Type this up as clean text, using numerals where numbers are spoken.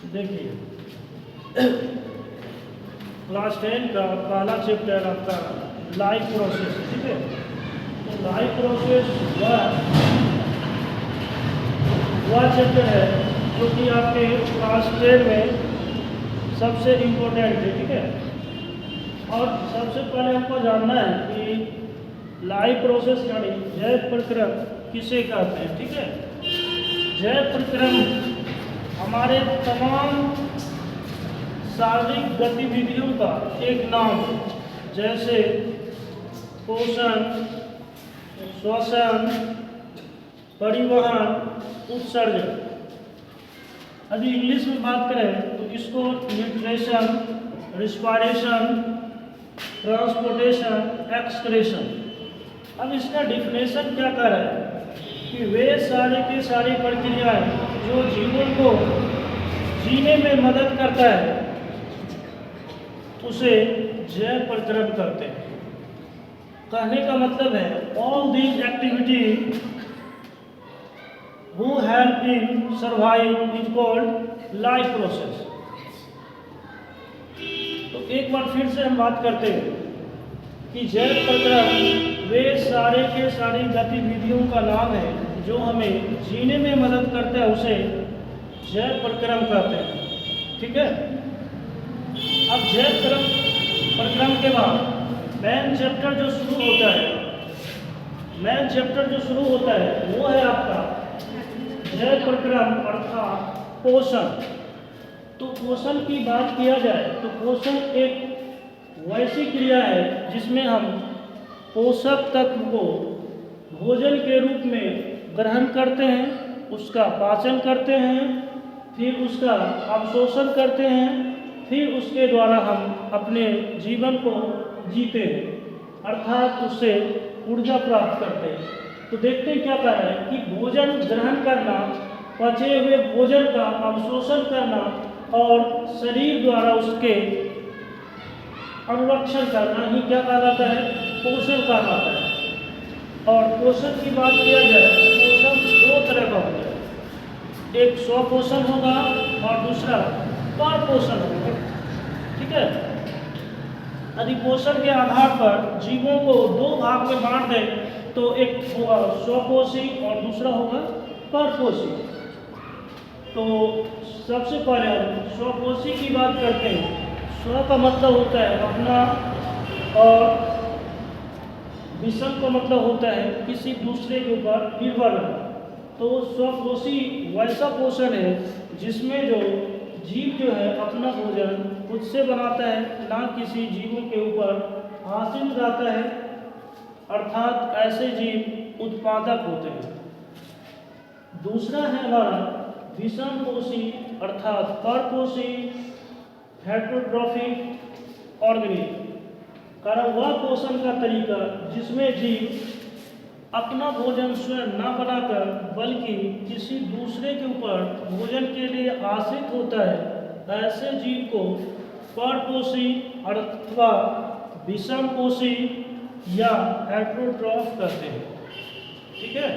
देखिए, क्लास 10 का पहला चैप्टर आपका लाइफ प्रोसेस, ठीक है। तो लाइफ प्रोसेस वह चैप्टर है जो कि आपके क्लास 10 में सबसे इम्पोर्टेंट है, ठीक है। और सबसे पहले हमको जानना है कि लाइफ प्रोसेस यानी जैव प्रक्रम किसे कहते हैं, ठीक है। जैव प्रक्रम हमारे तमाम शारीरिक गतिविधियों का एक नाम है, जैसे पोषण, श्वसन, परिवहन, उत्सर्जन। अभी इंग्लिश में बात करें तो इसको न्यूट्रिशन, रिस्पायरेशन, ट्रांसपोर्टेशन, एक्सक्रेशन। अब इसका डिफिनेशन क्या कर रहा है कि वे सारी की सारी प्रक्रियाएं जो जीवन को जीने में मदद करता है उसे जैव प्रक्रम करते हैं। कहने का मतलब है all these activity who help in survive is called life process. तो एक बार फिर से हम बात करते हैं कि जैव प्रक्रम वे सारे के सारी गतिविधियों का नाम है जो हमें जीने में मदद करता है, उसे जैव प्रक्रम कहते हैं, ठीक है। अब जैव प्रक्रम के बाद मेन चैप्टर जो शुरू होता है वो है आपका जैव प्रक्रम अर्थात पोषण। तो पोषण की बात किया जाए तो पोषण एक वैसी क्रिया है जिसमें हम पोषक तत्व को भोजन के रूप में ग्रहण करते हैं, उसका पाचन करते हैं, फिर उसका अवशोषण करते हैं, फिर उसके द्वारा हम अपने जीवन को जीते हैं, अर्थात उससे ऊर्जा प्राप्त करते हैं। तो देखते हैं क्या कह रहा है कि भोजन ग्रहण करना, पचे हुए भोजन का अवशोषण करना और शरीर द्वारा उसके अनुरक्षण करना ही क्या कहलाता है, पोषण कहलाता है। और पोषण की बात किया जाए तो पोषण दो तरह का होता है, एक स्वपोषण होगा और दूसरा पर पोषण होगा, ठीक है। यदि पोषण के आधार पर जीवों को दो भाग में बांट दें तो एक होगा स्वपोषी और दूसरा होगा परपोषी। तो सबसे पहले हम स्वपोषी की बात करते हैं। स्व का मतलब होता है अपना और विषम का मतलब होता है किसी दूसरे के ऊपर निर्भर रहना। तो स्वपोषी वैसा पोषण है जिसमें जो जीव जो है अपना भोजन खुद से बनाता है, ना किसी जीवों के ऊपर आश्रित रहता है, अर्थात ऐसे जीव उत्पादक होते हैं। दूसरा है हमारा विषम पोषी अर्थात परपोषी हेटेरोट्रॉफिक ऑर्गेनिज्म। कारण वह पोषण का तरीका जिसमें जीव अपना भोजन स्वयं न बनाकर बल्कि किसी दूसरे के ऊपर भोजन के लिए आश्रित होता है, ऐसे जीव को परपोषी अथवा विषम पोषी या हेटेरोट्रॉफ कहते हैं, ठीक है।